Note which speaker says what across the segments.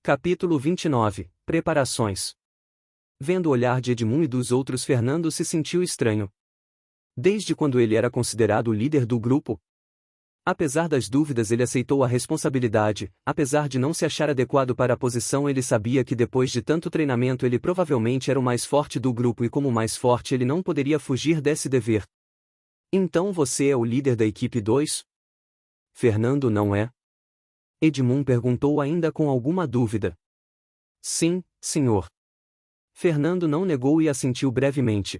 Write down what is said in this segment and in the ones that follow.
Speaker 1: Capítulo 29 – Preparações. Vendo o olhar de Edmund e dos outros, Fernando se sentiu estranho. Desde quando ele era considerado o líder do grupo? Apesar das dúvidas, ele aceitou a responsabilidade. Apesar de não se achar adequado para a posição, ele sabia que depois de tanto treinamento ele provavelmente era o mais forte do grupo e, como o mais forte, ele não poderia fugir desse dever. Então você é o líder da equipe 2? Fernando não é? Edmund perguntou, ainda com alguma dúvida. Sim, senhor. Fernando não negou e assentiu brevemente.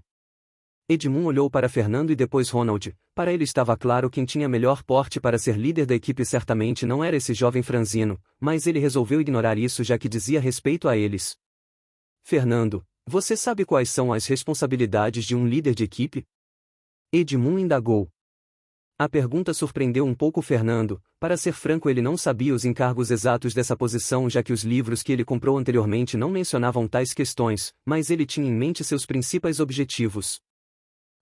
Speaker 1: Edmund olhou para Fernando e depois Ronald. Para ele estava claro quem tinha melhor porte para ser líder da equipe certamente não era esse jovem franzino, mas ele resolveu ignorar isso já que dizia respeito a eles. Fernando, você sabe quais são as responsabilidades de um líder de equipe? Edmund indagou. A pergunta surpreendeu um pouco Fernando. Para ser franco, ele não sabia os encargos exatos dessa posição, já que os livros que ele comprou anteriormente não mencionavam tais questões, mas ele tinha em mente seus principais objetivos.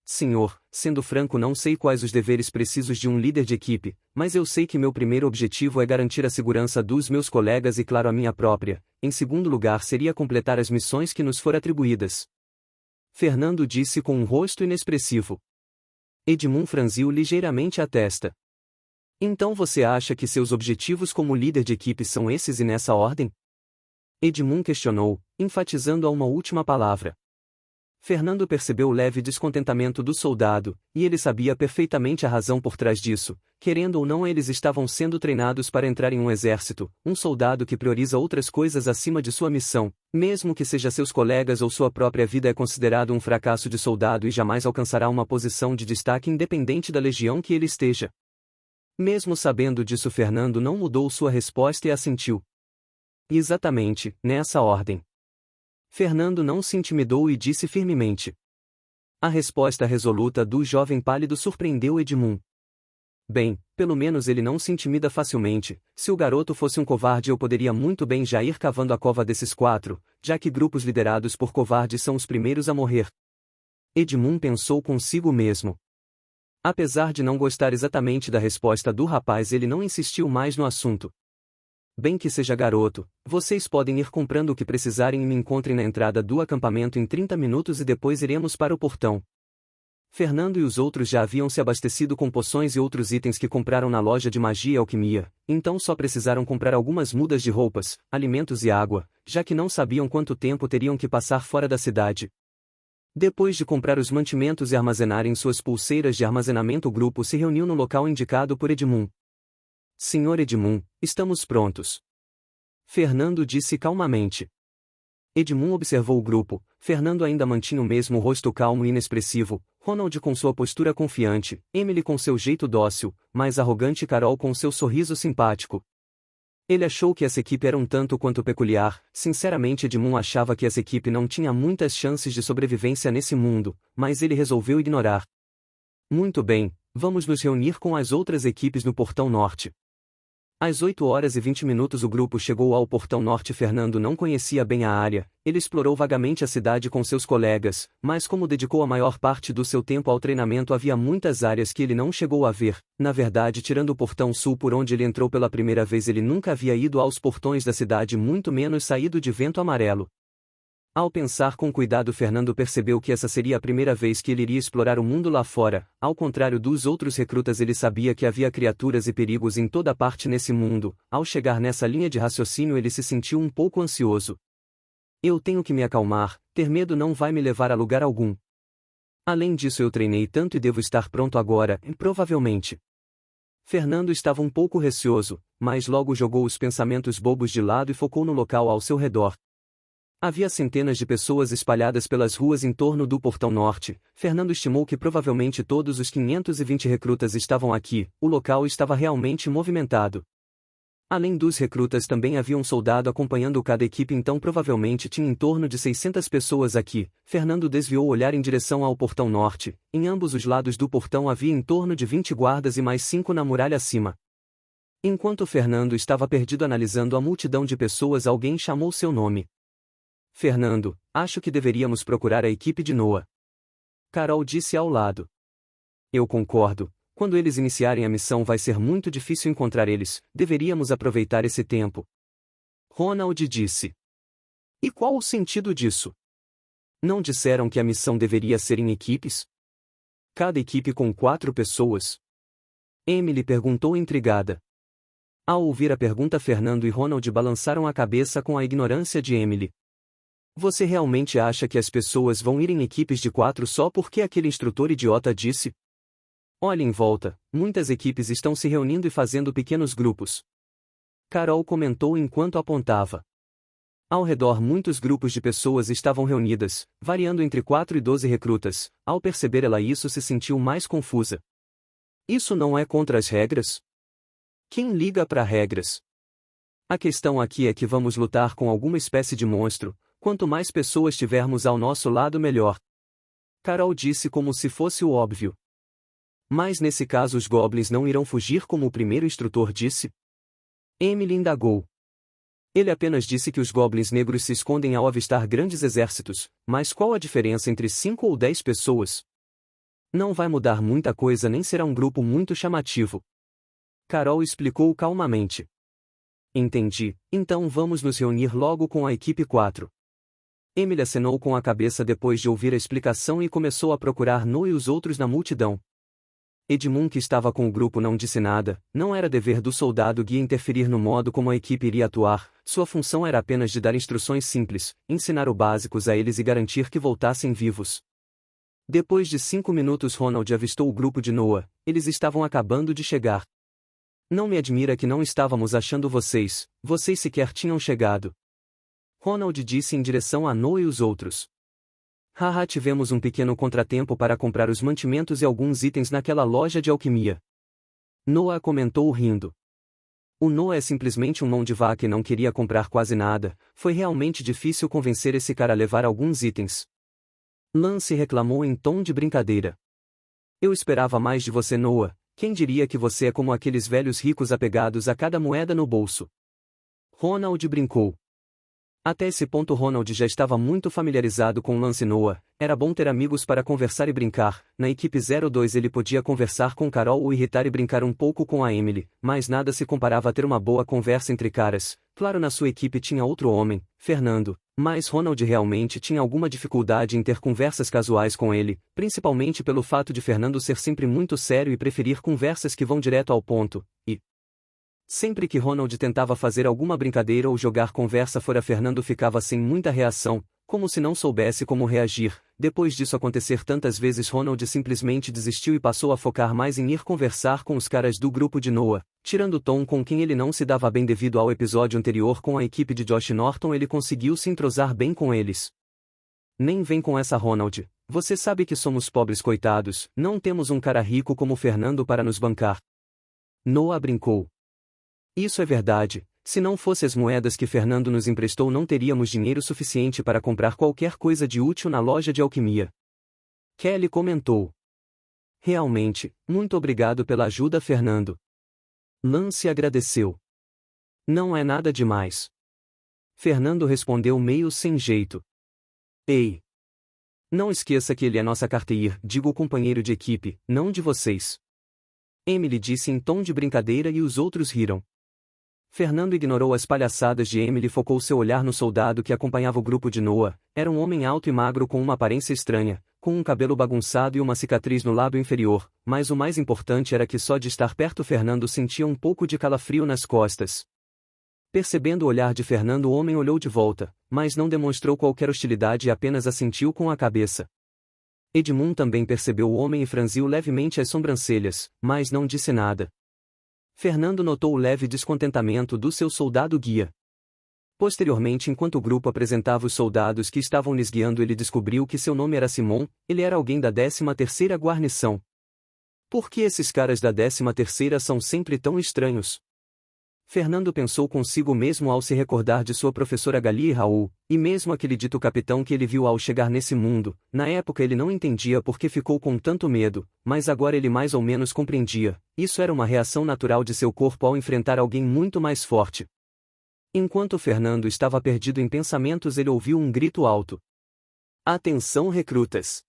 Speaker 1: Senhor, sendo franco, não sei quais os deveres precisos de um líder de equipe, mas eu sei que meu primeiro objetivo é garantir a segurança dos meus colegas e, claro, a minha própria. Em segundo lugar, seria completar as missões que nos foram atribuídas. Fernando disse com um rosto inexpressivo. Edmund franziu ligeiramente a testa. Então você acha que seus objetivos como líder de equipe são esses e nessa ordem? Edmund questionou, enfatizando a uma última palavra. Fernando percebeu o leve descontentamento do soldado, e ele sabia perfeitamente a razão por trás disso. Querendo ou não, eles estavam sendo treinados para entrar em um exército. Um soldado que prioriza outras coisas acima de sua missão, mesmo que seja seus colegas ou sua própria vida, é considerado um fracasso de soldado e jamais alcançará uma posição de destaque independente da legião que ele esteja. Mesmo sabendo disso, Fernando não mudou sua resposta e assentiu. Exatamente, nessa ordem. Fernando não se intimidou e disse firmemente. A resposta resoluta do jovem pálido surpreendeu Edmund. Bem, pelo menos ele não se intimida facilmente. Se o garoto fosse um covarde, eu poderia muito bem já ir cavando a cova desses 4, já que grupos liderados por covardes são os primeiros a morrer. Edmund pensou consigo mesmo. Apesar de não gostar exatamente da resposta do rapaz, ele não insistiu mais no assunto. Bem que seja, garoto, vocês podem ir comprando o que precisarem e me encontrem na entrada do acampamento em 30 minutos e depois iremos para o portão. Fernando e os outros já haviam se abastecido com poções e outros itens que compraram na loja de magia e alquimia, então só precisaram comprar algumas mudas de roupas, alimentos e água, já que não sabiam quanto tempo teriam que passar fora da cidade. Depois de comprar os mantimentos e armazenarem suas pulseiras de armazenamento, o grupo se reuniu no local indicado por Edmund. Senhor Edmund, estamos prontos. Fernando disse calmamente. Edmund observou o grupo. Fernando ainda mantinha o mesmo rosto calmo e inexpressivo, Ronald com sua postura confiante, Emily com seu jeito dócil, mais arrogante e Carol com seu sorriso simpático. Ele achou que essa equipe era um tanto quanto peculiar. Sinceramente, Edmund achava que essa equipe não tinha muitas chances de sobrevivência nesse mundo, mas ele resolveu ignorar. Muito bem, vamos nos reunir com as outras equipes no Portão Norte. Às 8h20 o grupo chegou ao Portão Norte. Fernando não conhecia bem a área, ele explorou vagamente a cidade com seus colegas, mas como dedicou a maior parte do seu tempo ao treinamento, havia muitas áreas que ele não chegou a ver. Na verdade, tirando o Portão Sul por onde ele entrou pela primeira vez, ele nunca havia ido aos portões da cidade, muito menos saído de Vento Amarelo. Ao pensar com cuidado, Fernando percebeu que essa seria a primeira vez que ele iria explorar o mundo lá fora. Ao contrário dos outros recrutas, ele sabia que havia criaturas e perigos em toda parte nesse mundo. Ao chegar nessa linha de raciocínio, ele se sentiu um pouco ansioso. Eu tenho que me acalmar, ter medo não vai me levar a lugar algum. Além disso, eu treinei tanto e devo estar pronto agora, provavelmente. Fernando estava um pouco receoso, mas logo jogou os pensamentos bobos de lado e focou no local ao seu redor. Havia centenas de pessoas espalhadas pelas ruas em torno do Portão Norte. Fernando estimou que provavelmente todos os 520 recrutas estavam aqui. O local estava realmente movimentado. Além dos recrutas, também havia um soldado acompanhando cada equipe, então provavelmente tinha em torno de 600 pessoas aqui. Fernando desviou o olhar em direção ao Portão Norte. Em ambos os lados do portão havia em torno de 20 guardas e mais 5 na muralha acima. Enquanto Fernando estava perdido analisando a multidão de pessoas, alguém chamou seu nome. Fernando, acho que deveríamos procurar a equipe de Noah. Carol disse ao lado. Eu concordo. Quando eles iniciarem a missão vai ser muito difícil encontrar eles, deveríamos aproveitar esse tempo. Ronald disse. E qual o sentido disso? Não disseram que a missão deveria ser em equipes? Cada equipe com 4 pessoas? Emily perguntou intrigada. Ao ouvir a pergunta, Fernando e Ronald balançaram a cabeça com a ignorância de Emily. Você realmente acha que as pessoas vão ir em equipes de 4 só porque aquele instrutor idiota disse? Olhe em volta, muitas equipes estão se reunindo e fazendo pequenos grupos. Carol comentou enquanto apontava. Ao redor muitos grupos de pessoas estavam reunidas, variando entre 4 e 12 recrutas. Ao perceber ela isso, se sentiu mais confusa. Isso não é contra as regras? Quem liga para regras? A questão aqui é que vamos lutar com alguma espécie de monstro. Quanto mais pessoas tivermos ao nosso lado, melhor. Carol disse como se fosse o óbvio. Mas nesse caso os goblins não irão fugir como o primeiro instrutor disse? Emily indagou. Ele apenas disse que os goblins negros se escondem ao avistar grandes exércitos, mas qual a diferença entre 5 ou 10 pessoas? Não vai mudar muita coisa nem será um grupo muito chamativo. Carol explicou calmamente. Entendi, então vamos nos reunir logo com a equipe 4. Emily acenou com a cabeça depois de ouvir a explicação e começou a procurar Noah e os outros na multidão. Edmund, que estava com o grupo, não disse nada. Não era dever do soldado guia interferir no modo como a equipe iria atuar. Sua função era apenas de dar instruções simples, ensinar o básicos a eles e garantir que voltassem vivos. Depois de 5 minutos, Ronald avistou o grupo de Noah. Eles estavam acabando de chegar. Não me admira que não estávamos achando vocês. Vocês sequer tinham chegado. Ronald disse em direção a Noah e os outros. Haha, tivemos um pequeno contratempo para comprar os mantimentos e alguns itens naquela loja de alquimia. Noah comentou rindo. O Noah é simplesmente um mão de vaca e não queria comprar quase nada. Foi realmente difícil convencer esse cara a levar alguns itens. Lance reclamou em tom de brincadeira. Eu esperava mais de você, Noah. Quem diria que você é como aqueles velhos ricos apegados a cada moeda no bolso? Ronald brincou. Até esse ponto Ronald já estava muito familiarizado com Lance e Noah. Era bom ter amigos para conversar e brincar. Na equipe 02 ele podia conversar com Carol ou irritar e brincar um pouco com a Emily, mas nada se comparava a ter uma boa conversa entre caras. Claro, na sua equipe tinha outro homem, Fernando, mas Ronald realmente tinha alguma dificuldade em ter conversas casuais com ele, principalmente pelo fato de Fernando ser sempre muito sério e preferir conversas que vão direto ao ponto, e sempre que Ronald tentava fazer alguma brincadeira ou jogar conversa fora, Fernando ficava sem muita reação, como se não soubesse como reagir. Depois disso acontecer tantas vezes, Ronald simplesmente desistiu e passou a focar mais em ir conversar com os caras do grupo de Noah. Tirando Tom, com quem ele não se dava bem devido ao episódio anterior com a equipe de Josh Norton, ele conseguiu se entrosar bem com eles. Nem vem com essa, Ronald. Você sabe que somos pobres coitados, não temos um cara rico como Fernando para nos bancar. Noah brincou. Isso é verdade. Se não fosse as moedas que Fernando nos emprestou, não teríamos dinheiro suficiente para comprar qualquer coisa de útil na loja de alquimia. Kelly comentou. Realmente, muito obrigado pela ajuda, Fernando. Lance agradeceu. Não é nada demais. Fernando respondeu meio sem jeito. Ei! Não esqueça que ele é nossa carteir, digo o companheiro de equipe, não de vocês. Emily disse em tom de brincadeira e os outros riram. Fernando ignorou as palhaçadas de Emily e focou seu olhar no soldado que acompanhava o grupo de Noah. Era um homem alto e magro com uma aparência estranha, com um cabelo bagunçado e uma cicatriz no lábio inferior, mas o mais importante era que só de estar perto Fernando sentia um pouco de calafrio nas costas. Percebendo o olhar de Fernando, o homem olhou de volta, mas não demonstrou qualquer hostilidade e apenas assentiu com a cabeça. Edmund também percebeu o homem e franziu levemente as sobrancelhas, mas não disse nada. Fernando notou o leve descontentamento do seu soldado guia. Posteriormente, enquanto o grupo apresentava os soldados que estavam lhes guiando, ele descobriu que seu nome era Simon. Ele era alguém da 13ª guarnição. Por que esses caras da 13ª são sempre tão estranhos? Fernando pensou consigo mesmo ao se recordar de sua professora Galia e Raul, e mesmo aquele dito capitão que ele viu ao chegar nesse mundo. Na época ele não entendia por que ficou com tanto medo, mas agora ele mais ou menos compreendia. Isso era uma reação natural de seu corpo ao enfrentar alguém muito mais forte. Enquanto Fernando estava perdido em pensamentos, ele ouviu um grito alto. Atenção, recrutas!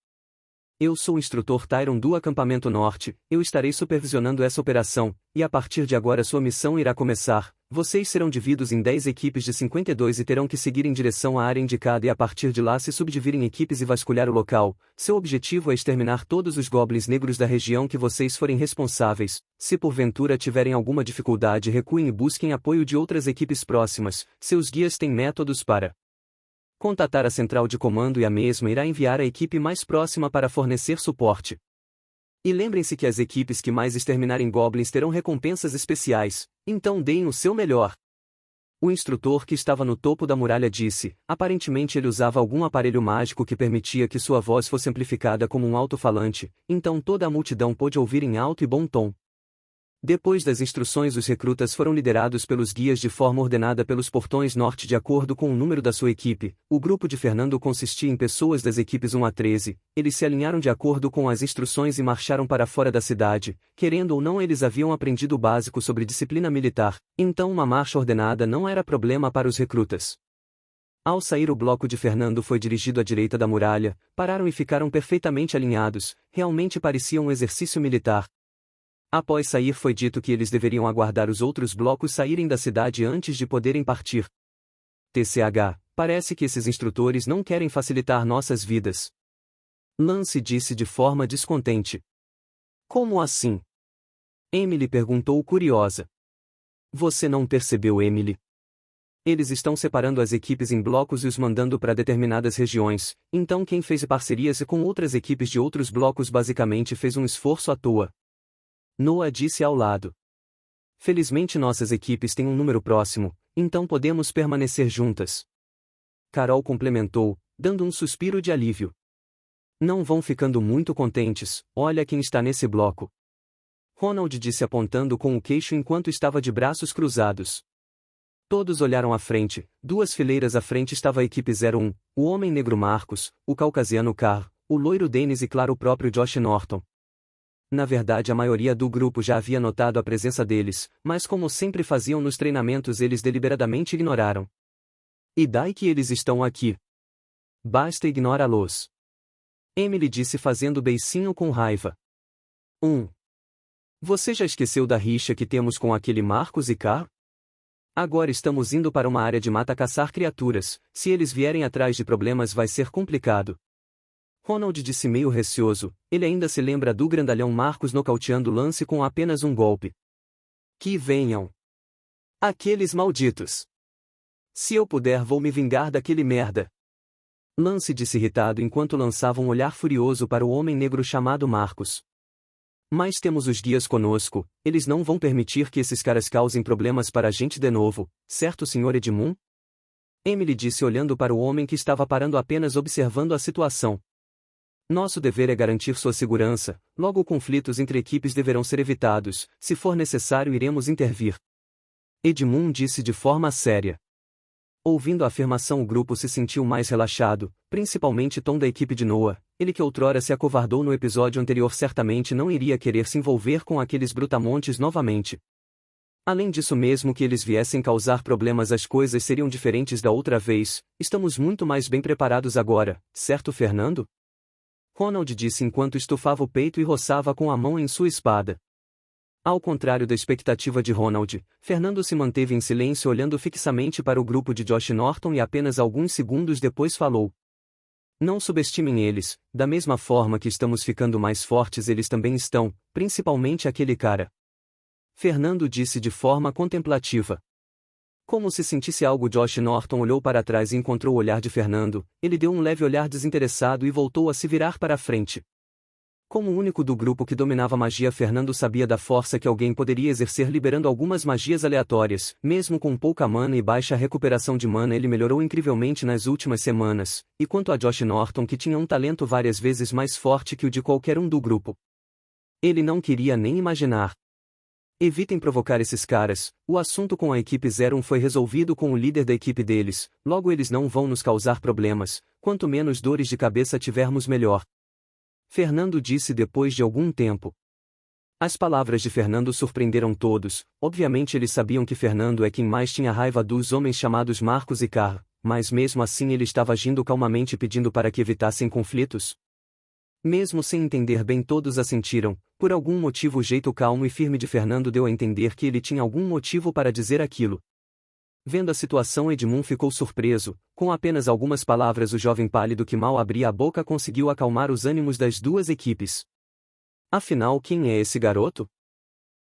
Speaker 1: Eu sou o instrutor Tyron do acampamento norte, eu estarei supervisionando essa operação, e a partir de agora sua missão irá começar. Vocês serão divididos em 10 equipes de 52 e terão que seguir em direção à área indicada e a partir de lá se subdividir em equipes e vasculhar o local. Seu objetivo é exterminar todos os goblins negros da região que vocês forem responsáveis. Se porventura tiverem alguma dificuldade, recuem e busquem apoio de outras equipes próximas. Seus guias têm métodos para contatar a central de comando e a mesma irá enviar a equipe mais próxima para fornecer suporte. E lembrem-se que as equipes que mais exterminarem goblins terão recompensas especiais, então deem o seu melhor. O instrutor que estava no topo da muralha disse, aparentemente ele usava algum aparelho mágico que permitia que sua voz fosse amplificada como um alto-falante, então toda a multidão pôde ouvir em alto e bom tom. Depois das instruções, os recrutas foram liderados pelos guias de forma ordenada pelos portões norte de acordo com o número da sua equipe. O grupo de Fernando consistia em pessoas das equipes 1 a 13, eles se alinharam de acordo com as instruções e marcharam para fora da cidade. Querendo ou não, eles haviam aprendido o básico sobre disciplina militar, então uma marcha ordenada não era problema para os recrutas. Ao sair, o bloco de Fernando foi dirigido à direita da muralha, pararam e ficaram perfeitamente alinhados, realmente parecia um exercício militar. Após sair, foi dito que eles deveriam aguardar os outros blocos saírem da cidade antes de poderem partir. TCH, parece que esses instrutores não querem facilitar nossas vidas. Lance disse de forma descontente. Como assim? Emily perguntou curiosa. Você não percebeu, Emily? Eles estão separando as equipes em blocos e os mandando para determinadas regiões, então quem fez parcerias com outras equipes de outros blocos basicamente fez um esforço à toa. Noah disse ao lado. Felizmente nossas equipes têm um número próximo, então podemos permanecer juntas. Carol complementou, dando um suspiro de alívio. Não vão ficando muito contentes, olha quem está nesse bloco. Ronald disse apontando com o queixo enquanto estava de braços cruzados. Todos olharam à frente, 2 fileiras à frente estava a equipe 01, o homem negro Marcos, o caucasiano Carl, o loiro Dennis e claro o próprio Josh Norton. Na verdade, a maioria do grupo já havia notado a presença deles, mas como sempre faziam nos treinamentos, eles deliberadamente ignoraram. E daí que eles estão aqui? Basta ignorá-los. Emily disse fazendo beicinho com raiva. Você já esqueceu da rixa que temos com aquele Marcos e Carl? Agora estamos indo para uma área de mata caçar criaturas, se eles vierem atrás de problemas vai ser complicado. Ronald disse meio receoso, ele ainda se lembra do grandalhão Marcos nocauteando Lance com apenas um golpe. Que venham! Aqueles malditos! Se eu puder vou me vingar daquele merda! Lance disse irritado enquanto lançava um olhar furioso para o homem negro chamado Marcos. Mas temos os guias conosco, eles não vão permitir que esses caras causem problemas para a gente de novo, certo, Sr. Edmund? Emily disse olhando para o homem que estava parando apenas observando a situação. Nosso dever é garantir sua segurança, logo conflitos entre equipes deverão ser evitados, se for necessário iremos intervir. Edmund disse de forma séria. Ouvindo a afirmação, o grupo se sentiu mais relaxado, principalmente Tom da equipe de Noah, ele que outrora se acovardou no episódio anterior certamente não iria querer se envolver com aqueles brutamontes novamente. Além disso, mesmo que eles viessem causar problemas, as coisas seriam diferentes da outra vez, estamos muito mais bem preparados agora, certo, Fernando? Ronald disse enquanto estufava o peito e roçava com a mão em sua espada. Ao contrário da expectativa de Ronald, Fernando se manteve em silêncio olhando fixamente para o grupo de Josh Norton e apenas alguns segundos depois falou. Não subestimem eles, da mesma forma que estamos ficando mais fortes eles também estão, principalmente aquele cara. Fernando disse de forma contemplativa. Como se sentisse algo, Josh Norton olhou para trás e encontrou o olhar de Fernando, ele deu um leve olhar desinteressado e voltou a se virar para a frente. Como o único do grupo que dominava magia, Fernando sabia da força que alguém poderia exercer liberando algumas magias aleatórias, mesmo com pouca mana e baixa recuperação de mana ele melhorou incrivelmente nas últimas semanas, e quanto a Josh Norton que tinha um talento várias vezes mais forte que o de qualquer um do grupo. Ele não queria nem imaginar. Evitem provocar esses caras, o assunto com a equipe 01 foi resolvido com o líder da equipe deles, logo eles não vão nos causar problemas, quanto menos dores de cabeça tivermos melhor. Fernando disse depois de algum tempo. As palavras de Fernando surpreenderam todos, obviamente eles sabiam que Fernando é quem mais tinha raiva dos homens chamados Marcos e Carl, mas mesmo assim ele estava agindo calmamente pedindo para que evitassem conflitos. Mesmo sem entender bem, todos assentiram. Por algum motivo, o jeito calmo e firme de Fernando deu a entender que ele tinha algum motivo para dizer aquilo. Vendo a situação, Edmund ficou surpreso. Com apenas algumas palavras, o jovem pálido que mal abria a boca conseguiu acalmar os ânimos das duas equipes. Afinal, quem é esse garoto?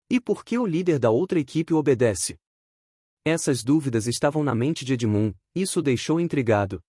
Speaker 1: E por que o líder da outra equipe o obedece? Essas dúvidas estavam na mente de Edmund, isso o deixou intrigado.